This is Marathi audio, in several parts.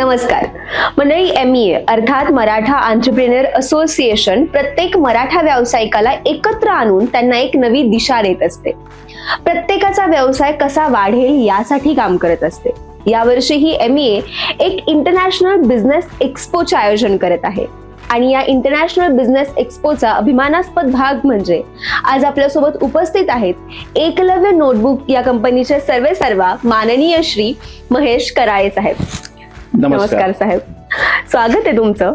नमस्कार मंडळी, MEA अर्थात मराठा एंटरप्रेन्योर असोसिएशन प्रत्येक मराठा व्यावसायिकाला एकत्र आणून त्यांना एक नवी दिशा देत असते. प्रत्येकाचा व्यवसाय कसा वाढेल यासाठी काम करत असते. यावर्षी ही MEA एक इंटरनॅशनल बिझनेस एक्स्पोचे आयोजन करत आहे आणि या इंटरनॅशनल बिझनेस एक्स्पोचा अभिमानास्पद भाग म्हणजे आज आपल्यासोबत उपस्थित आहेत एकलव्य नोटबुक या कंपनीचे सर्वेसर्वा माननीय श्री महेश कराळे साहेब. नमस्कार साहेब, स्वागत आहे तुमचं.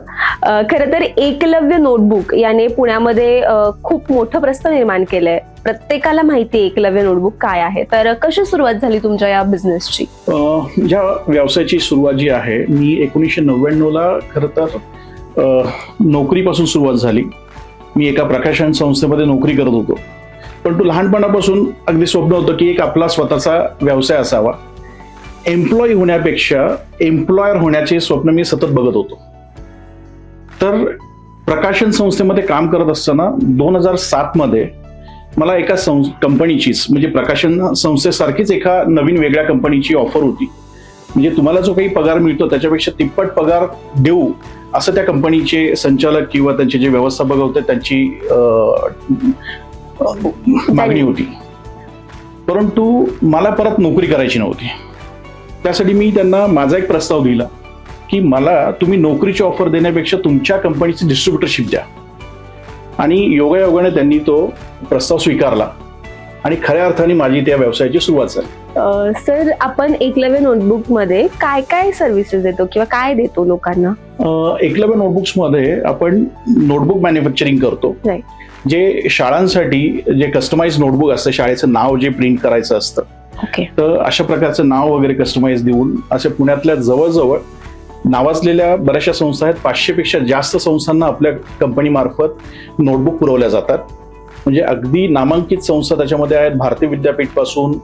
खरं तर एकलव्य नोटबुक याने पुण्यामध्ये खूप मोठं प्रस्ताव निर्माण केलंय. प्रत्येकाला माहिती आहे एकलव्य नोटबुक काय आहे, तर कशी सुरुवात झाली तुमच्या या बिझनेसची? ज्या व्यवसायाची सुरुवात जी आहे, मी 1999ला खरं तर नोकरीपासून सुरुवात झाली. मी एका प्रकाशन संस्थेमध्ये नोकरी करत होतो, परंतु लहानपणापासून अगदी स्वप्न होतं की एक आपला स्वतःचा व्यवसाय असावा. एम्प्लॉई होण्यापेक्षा एम्प्लॉयर होण्याचे स्वप्न मी सतत बघत होतो. तर प्रकाशन संस्थेमध्ये काम करत असताना 2007 मध्ये मला एका कंपनीचीच म्हणजे प्रकाशन संस्थेसारखीच एका नवीन वेगळ्या कंपनीची ऑफर होती. म्हणजे तुम्हाला जो काही पगार मिळतो त्याच्यापेक्षा तिप्पट पगार देऊ असं त्या कंपनीचे संचालक किंवा त्यांचे जे व्यवस्थापक होते त्यांची मागणी होती. परंतु मला परत नोकरी करायची नव्हती. त्यासाठी मी त्यांना माझा एक प्रस्ताव दिला की मला तुम्ही नोकरीची ऑफर देण्यापेक्षा तुमच्या कंपनीची डिस्ट्रीब्युटरशिप द्या. आणि योगायोगाने त्यांनी तो प्रस्ताव स्वीकारला आणि खऱ्या अर्थाने माझी त्या व्यवसायाची सुरुवात झाली. सर, आपण एकलव्य नोटबुक मध्ये काय काय सर्व्हिसेस देतो किंवा काय देतो लोकांना? एकलव्य नोटबुक्स मध्ये आपण नोटबुक मॅन्युफॅक्चरिंग करतो. जे शाळांसाठी जे कस्टमाइज नोटबुक असतं, शाळेचं नाव जे प्रिंट करायचं असतं, तर अशा प्रकारचं नाव वगैरे कस्टमाइज देऊन असे पुण्यातल्या जवळजवळ नावाजलेल्या बऱ्याचशा संस्था आहेत. 500 पेक्षा जास्त संस्थांना आपल्या कंपनीमार्फत नोटबुक पुरवल्या जातात. म्हणजे अगदी नामांकित संस्था त्याच्यामध्ये आहेत. भारतीय विद्यापीठ पासून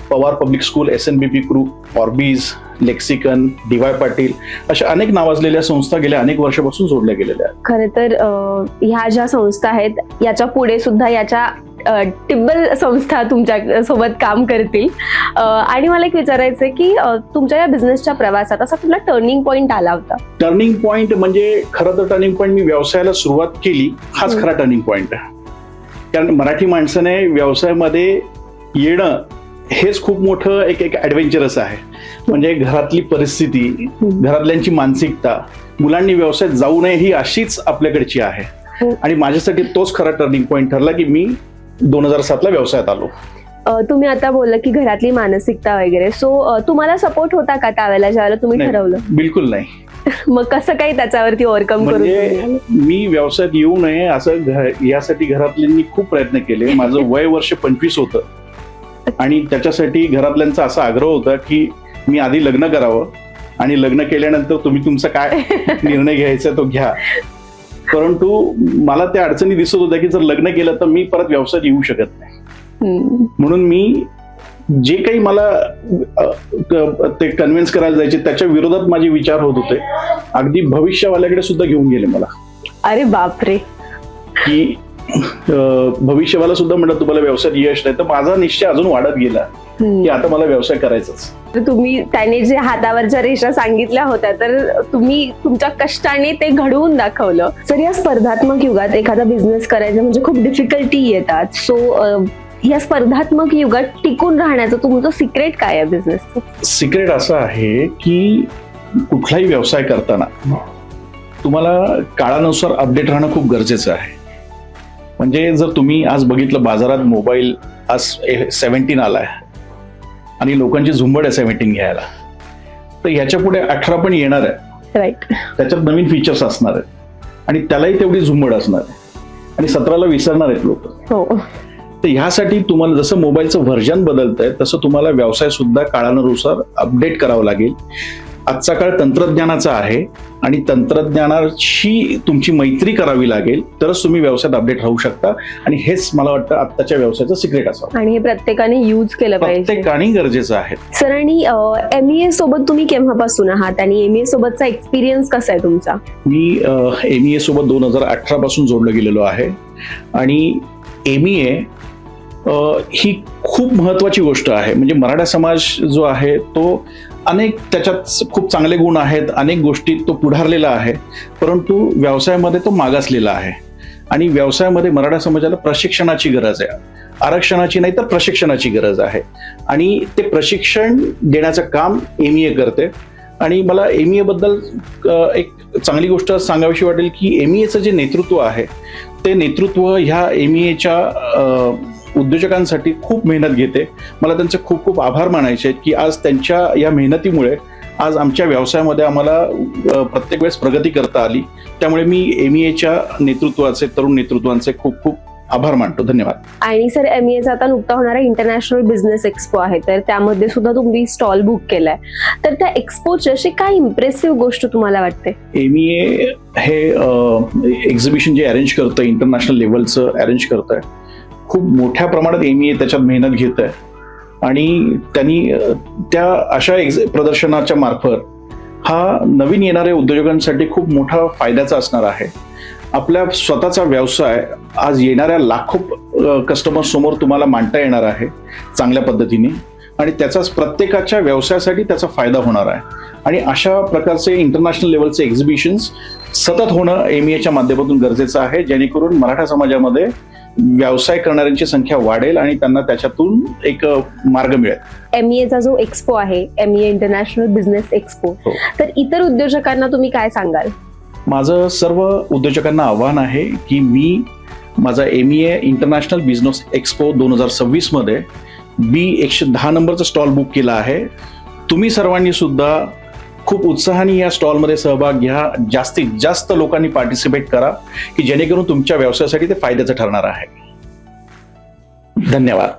Pawar public school, SNBP group, Orbis, Lexicon, DY Patil अशा अनेक नावाजलेल्या संस्था गेल्या अनेक वर्षापासून जोडल्या गेलेल्या आहेत. खरं तर ह्या ज्या संस्था आहेत याच्या पुढे सुद्धा याच्या टिब्बल संस्था तुमच्या सोबत काम करतील. आणि मला एक विचारायचंय की तुमच्या या बिझनेसच्या प्रवासात असा कुठला टर्निंग पॉइंट आला होता? टर्निंग पॉइंट म्हणजे खरं तर टर्निंग पॉइंट मी व्यवसायाला सुरुवात केली हाच खरा टर्निंग पॉइंट आहे. कारण मराठी माणसाने व्यवसायामध्ये येणं हेच खूप मोठं एक ऍडव्हेंचरस आहे. म्हणजे घरातली परिस्थिती, घरातल्यांची मानसिकता, मुलांनी व्यवसायात जाऊ नये ही अशीच आपल्याकडची आहे. आणि माझ्यासाठी तोच खरा टर्निंग पॉइंट ठरला की मी 2007ला व्यवसायात आलो. तुम्ही आता बोलला की घरातली मानसिकता वगैरे, सो तुम्हाला सपोर्ट होता का त्यावेळेला ज्यावेळेला तुम्ही ठरवलं? बिलकुल नाही. मग कसं काही त्याच्यावरती ओव्हरकम करून? म्हणजे मी व्यवसायात येऊ नये असं यासाठी घरातल्यांनी खूप प्रयत्न केले. माझं वय वर्ष 25 होतं आणि त्याच्यासाठी घरातल्यांचा असा आग्रह होता की मी आधी लग्न करावं आणि लग्न केल्यानंतर तुम्ही तुमचा काय निर्णय घ्यायचा तो घ्या. परंतु मला त्या अडचणी दिसत होत्या की जर लग्न केलं तर मी परत व्यवसायात येऊ शकत नाही. म्हणून मी जे काही मला ते कन्व्हिन्स करायला जायचे त्याच्या विरोधात माझे विचार होत होते. अगदी भविष्यवाल्याकडे सुद्धा घेऊन गेले मला. अरे बापरे. की भविष्यवाला सुद्धा म्हणत तुम्हाला व्यवसायात यश नाही. तर माझा निश्चय अजून वाढत गेला की आता मला व्यवसाय करायचाच. तुम्ही त्याने जे हातावरच्या रेषा सांगितल्या होत्या तर तुम्ही तुमच्या कष्टाने ते घडवून दाखवलं. तर या स्पर्धात्मक युगात एखादा बिझनेस करायचं म्हणजे खूप डिफिकल्टी येतात. सो या स्पर्धात्मक युगात टिकून राहण्याचं तुमचं सिक्रेट काय आहे बिझनेसचं? सिक्रेट असं आहे की कुठलाही व्यवसाय करताना तुम्हाला काळानुसार अपडेट राहणं खूप गरजेचं आहे. म्हणजे जर तुम्ही आज बघितलं बाजारात मोबाईल आज 17 आलाय आणि लोकांची झुंबड आहे 17 घ्यायला, तर ह्याच्या पुढे 18 पण येणार आहे. राईट. त्याच्यात नवीन फीचर्स असणार आहेत आणि त्यालाही तेवढी झुंबड असणार आहे आणि 17ला विसरणार आहेत लोक. हो. तर ह्यासाठी तुम्हाला जसं मोबाईलचं व्हर्जन बदलतंय तसं तुम्हाला व्यवसाय सुद्धा काळानुसार अपडेट करावा लागेल. आजचा काळ तंत्रज्ञानाचा आहे आणि तंत्रज्ञानाशी तुमची मैत्री करावी लागेल तरच तुम्ही व्यवसायात अपडेट राहू शकता. आणि हेच मला वाटतं आत्ताच्या व्यवसायाचं सिक्रेट असावं आणि हे प्रत्येकाने यूज केलं पाहिजे. प्रत्येकाने गरजेचं आहे. सर, आणि MEA सोबत तुम्ही केव्हापासून आहात आणि MEA सोबतचा एक्सपिरियन्स कसा आहे तुमचा? मी MEA सोबत 2018 पासून जोडलं गेलेलो आहे. आणि MEA ही खूप महत्वाची गोष्ट आहे. म्हणजे मराठा समाज जो आहे तो अनेक त्याच्यात खूप चांगले गुण आहेत, अनेक गोष्टी तो पुढारलेला आहे, परंतु व्यवसायामध्ये तो मागासलेला आहे. आणि व्यवसायामध्ये मराठा समाजाला प्रशिक्षणाची गरज आहे, आरक्षणाची नाही तर प्रशिक्षणाची गरज आहे. आणि ते प्रशिक्षण देण्याचं काम MEA करते. आणि मला MEA बद्दल एक चांगली गोष्ट सांगावीशी वाटेल की MEAचं जे नेतृत्व आहे ते नेतृत्व ह्या MEAच्या उद्योजकांसाठी खूप मेहनत घेते. मला त्यांचे खूप खूप आभार मानायचे आहेत की आज त्यांच्या या मेहनतीमुळे आज आमच्या व्यवसायामध्ये आम्हाला प्रत्येक वेळेस प्रगती करता आली. त्यामुळे मी MEAच्या नेतृत्वाचे, तरुण नेतृत्वांचे खूप खूप आभार मानतो. धन्यवाद. आणि सर, MEAचा आता नुकता होणारा इंटरनॅशनल बिझनेस एक्सपो आहे, तर त्यामध्ये सुद्धा तुम्ही स्टॉल बुक केलाय. तर त्या एक्सपोची अशी काय इम्प्रेसिव्ह गोष्ट तुम्हाला वाटते? MEA हे एक्झिबिशन जे अरेंज करतं, इंटरनॅशनल लेवलचं अरेंज करतंय. खूप मोठ्या प्रमाणात MEA त्याच्यात मेहनत घेत आहे. आणि त्यांनी त्या अशा प्रदर्शनाच्या मार्फत हा नवीन येणाऱ्या उद्योजकांसाठी खूप मोठा फायद्याचा असणार आहे. आपल्या स्वतःचा व्यवसाय आज येणाऱ्या लाखो कस्टमर समोर तुम्हाला मांडता येणार आहे चांगल्या पद्धतीने. आणि त्याचाच प्रत्येकाच्या व्यवसायासाठी त्याचा फायदा होणार आहे. आणि अशा प्रकारचे इंटरनॅशनल लेवलचे एक्झिबिशन्स सतत होणं MEAच्या माध्यमातून गरजेचं आहे, जेणेकरून मराठा समाजामध्ये व्यवसाय करणाऱ्यांची संख्या वाढेल आणि त्यांना त्याच्यातून एक मार्ग मिळेल. MEAचा जो एक्सपो आहे, MEA इंटरनॅशनल बिझनेस एक्सपो, तर इतर उद्योजकांना तुम्ही काय सांगाल? माझं सर्व उद्योजकांना आव्हान आहे की मी माझा MEA इंटरनॅशनल बिझनेस एक्सपो 2026 मध्ये B110 नंबरचा स्टॉल बुक केला आहे. तुम्ही सर्वांनी सुद्धा खूप उत्साहाने या स्टॉलमध्ये सहभाग घ्या. जास्तीत जास्त लोकांनी पार्टिसिपेट करा की जेणेकरून तुमच्या व्यवसायासाठी ते फायद्याचं ठरणार आहे. धन्यवाद.